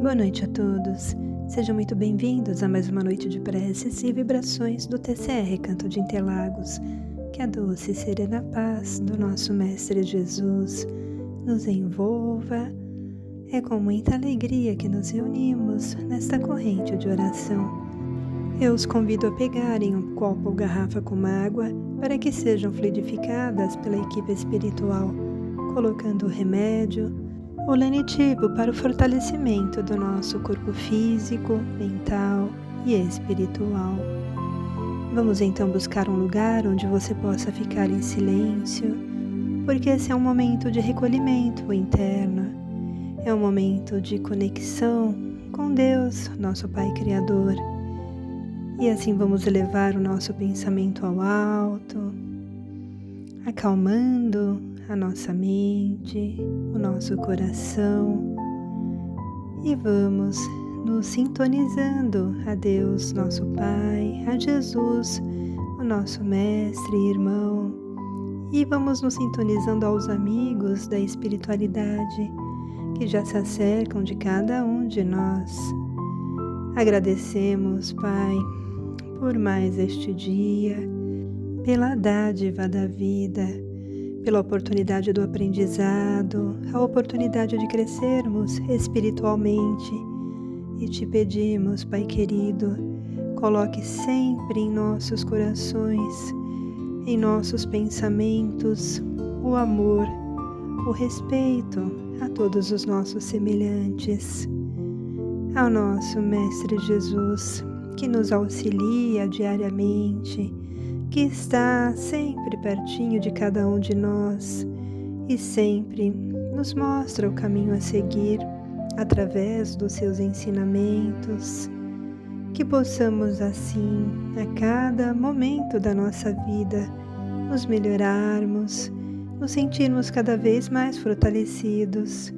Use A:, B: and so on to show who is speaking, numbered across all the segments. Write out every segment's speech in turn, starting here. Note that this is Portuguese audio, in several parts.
A: Boa noite a todos. Sejam muito bem-vindos a mais uma noite de preces e vibrações do TCR Canto de Interlagos. Que a doce e serena paz do nosso Mestre Jesus nos envolva. É com muita alegria que nos reunimos nesta corrente de oração. Eu os convido a pegarem um copo ou garrafa com água para que sejam fluidificadas pela equipe espiritual, colocando o remédio, o lenitivo para o fortalecimento do nosso corpo físico, mental e espiritual. Vamos então buscar um lugar onde você possa ficar em silêncio, porque esse é um momento de recolhimento interno, é um momento de conexão com Deus, nosso Pai Criador. E assim vamos elevar o nosso pensamento ao alto, acalmando a nossa mente, o nosso coração, e vamos nos sintonizando a Deus, nosso Pai, a Jesus, o nosso Mestre e Irmão, e vamos nos sintonizando aos amigos da espiritualidade que já se acercam de cada um de nós. Agradecemos, Pai, por mais este dia, pela dádiva da vida, pela oportunidade do aprendizado, a oportunidade de crescermos espiritualmente. E te pedimos, Pai querido, coloque sempre em nossos corações, em nossos pensamentos, o amor, o respeito a todos os nossos semelhantes. Ao nosso Mestre Jesus, que nos auxilia diariamente, que está sempre pertinho de cada um de nós e sempre nos mostra o caminho a seguir através dos seus ensinamentos, que possamos assim, a cada momento da nossa vida, nos melhorarmos, nos sentirmos cada vez mais fortalecidos,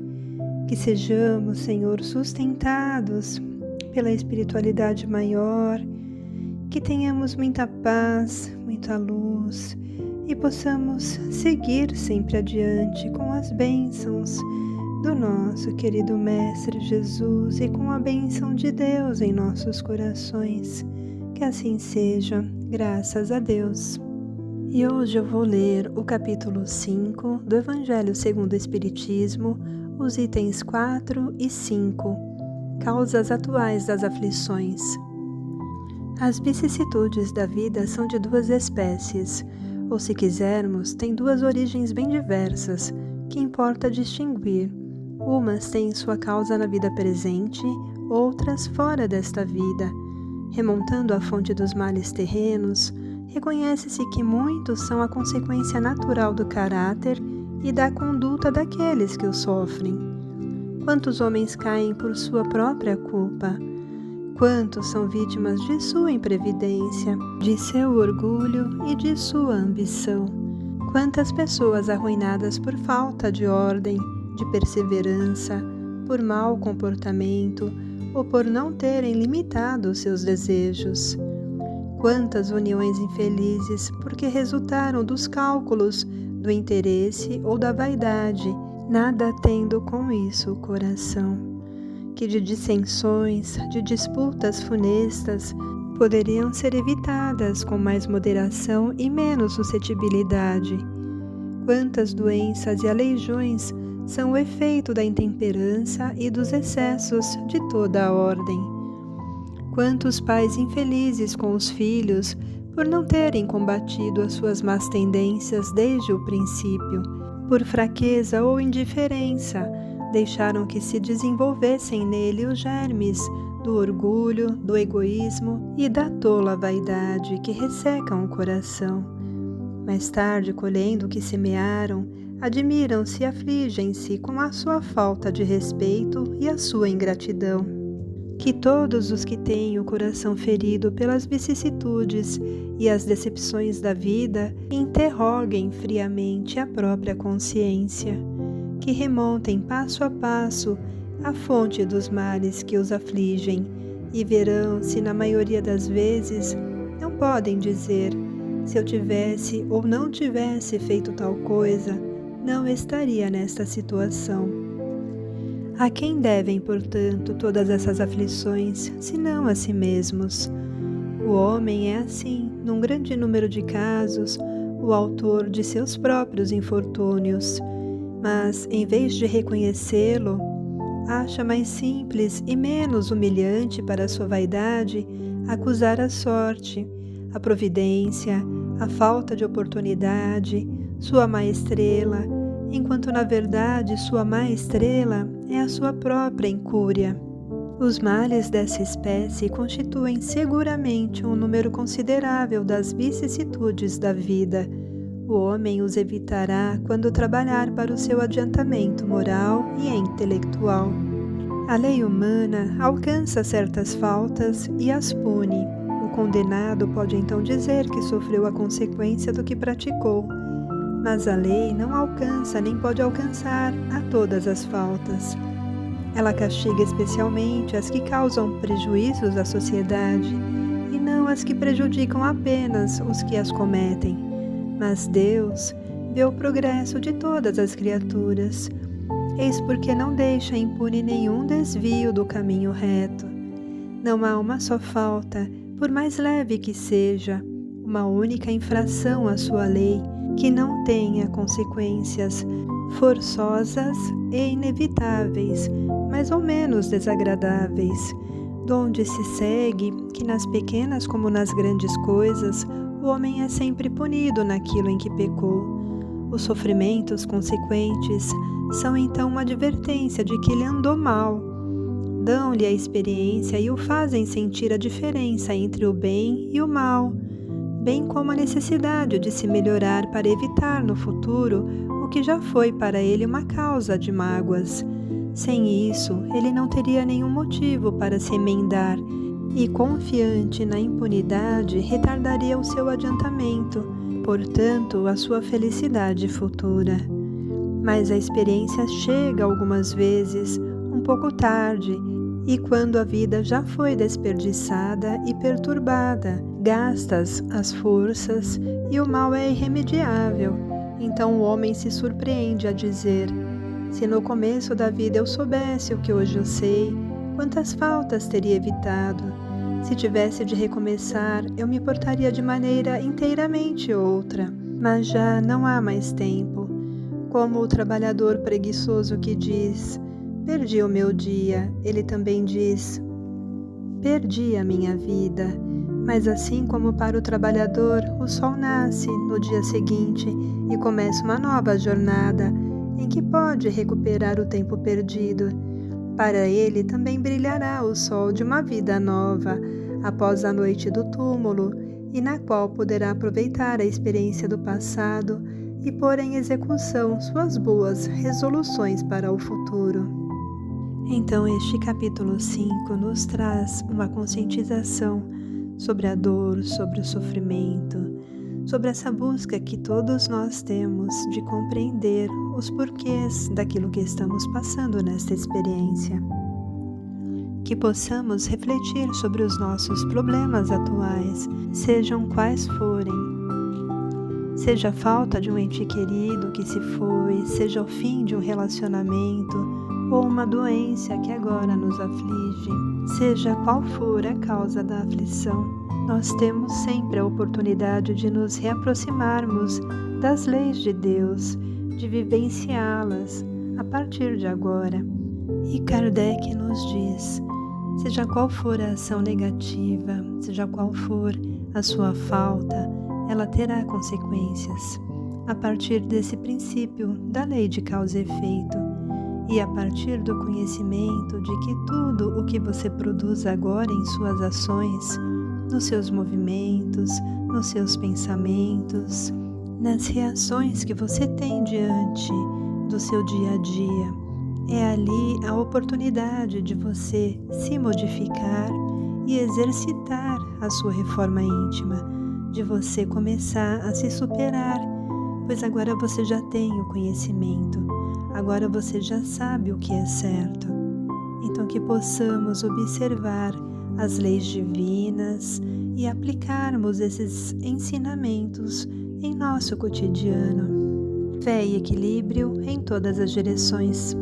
A: que sejamos, Senhor, sustentados pela espiritualidade maior, que tenhamos muita paz, muita luz e possamos seguir sempre adiante com as bênçãos do nosso querido Mestre Jesus e com a bênção de Deus em nossos corações. Que assim seja, graças a Deus. E hoje eu vou ler o capítulo 5 do Evangelho segundo o Espiritismo, os itens 4 e 5, causas atuais das aflições. As vicissitudes da vida são de duas espécies, ou se quisermos, têm duas origens bem diversas, que importa distinguir. Umas têm sua causa na vida presente, outras fora desta vida. Remontando à fonte dos males terrenos, reconhece-se que muitos são a consequência natural do caráter e da conduta daqueles que o sofrem. Quantos homens caem por sua própria culpa? Quantos são vítimas de sua imprevidência, de seu orgulho e de sua ambição? Quantas pessoas arruinadas por falta de ordem, de perseverança, por mau comportamento ou por não terem limitado seus desejos? Quantas uniões infelizes porque resultaram dos cálculos, do interesse ou da vaidade, nada tendo com isso o coração? Que de dissensões, de disputas funestas, poderiam ser evitadas com mais moderação e menos suscetibilidade. Quantas doenças e aleijões são o efeito da intemperança e dos excessos de toda a ordem. Quantos pais infelizes com os filhos, por não terem combatido as suas más tendências desde o princípio, por fraqueza ou indiferença, deixaram que se desenvolvessem nele os germes do orgulho, do egoísmo e da tola vaidade que ressecam o coração. Mais tarde, colhendo o que semearam, admiram-se e afligem-se com a sua falta de respeito e a sua ingratidão. Que todos os que têm o coração ferido pelas vicissitudes e as decepções da vida interroguem friamente a própria consciência, que remontem passo a passo a fonte dos males que os afligem e verão se na maioria das vezes não podem dizer: se eu tivesse ou não tivesse feito tal coisa, não estaria nesta situação. A quem devem, portanto, todas essas aflições, senão a si mesmos? O homem é assim, num grande número de casos, o autor de seus próprios infortúnios, mas, em vez de reconhecê-lo, acha mais simples e menos humilhante para sua vaidade acusar a sorte, a providência, a falta de oportunidade, sua má estrela, enquanto na verdade sua má estrela é a sua própria incúria. Os males dessa espécie constituem seguramente um número considerável das vicissitudes da vida. O homem os evitará quando trabalhar para o seu adiantamento moral e intelectual. A lei humana alcança certas faltas e as pune. O condenado pode então dizer que sofreu a consequência do que praticou, mas a lei não alcança nem pode alcançar a todas as faltas. Ela castiga especialmente as que causam prejuízos à sociedade e não as que prejudicam apenas os que as cometem. Mas Deus vê o progresso de todas as criaturas. Eis porque não deixa impune nenhum desvio do caminho reto. Não há uma só falta, por mais leve que seja, uma única infração à sua lei, que não tenha consequências forçosas e inevitáveis, mais ou menos desagradáveis, donde se segue que nas pequenas como nas grandes coisas, o homem é sempre punido naquilo em que pecou. Os sofrimentos consequentes são então uma advertência de que ele andou mal. Dão-lhe a experiência e o fazem sentir a diferença entre o bem e o mal, bem como a necessidade de se melhorar para evitar no futuro o que já foi para ele uma causa de mágoas. Sem isso, ele não teria nenhum motivo para se emendar e, confiante na impunidade, retardaria o seu adiantamento, portanto, a sua felicidade futura. Mas a experiência chega algumas vezes um pouco tarde, e quando a vida já foi desperdiçada e perturbada, gastas as forças e o mal é irremediável, então o homem se surpreende a dizer: se no começo da vida eu soubesse o que hoje eu sei, quantas faltas teria evitado. Se tivesse de recomeçar, eu me portaria de maneira inteiramente outra, mas já não há mais tempo. Como o trabalhador preguiçoso que diz: perdi o meu dia, ele também diz: perdi a minha vida. Mas assim como para o trabalhador, o sol nasce no dia seguinte e começa uma nova jornada, em que pode recuperar o tempo perdido. Para ele também brilhará o sol de uma vida nova, após a noite do túmulo, e na qual poderá aproveitar a experiência do passado e pôr em execução suas boas resoluções para o futuro. Então, este capítulo 5 nos traz uma conscientização sobre a dor, sobre o sofrimento, sobre essa busca que todos nós temos de compreender os porquês daquilo que estamos passando nesta experiência. Que possamos refletir sobre os nossos problemas atuais, sejam quais forem. Seja a falta de um ente querido que se foi, seja o fim de um relacionamento ou uma doença que agora nos aflige, seja qual for a causa da aflição, nós temos sempre a oportunidade de nos reaproximarmos das leis de Deus, de vivenciá-las a partir de agora. E Kardec nos diz: seja qual for a ação negativa, seja qual for a sua falta, ela terá consequências, a partir desse princípio da lei de causa e efeito, e a partir do conhecimento de que tudo o que você produz agora em suas ações, nos seus movimentos, nos seus pensamentos, nas reações que você tem diante do seu dia a dia, é ali a oportunidade de você se modificar e exercitar a sua reforma íntima, de você começar a se superar, pois agora você já tem o conhecimento, agora você já sabe o que é certo. Então que possamos observar as leis divinas e aplicarmos esses ensinamentos em nosso cotidiano. Fé e equilíbrio em todas as direções.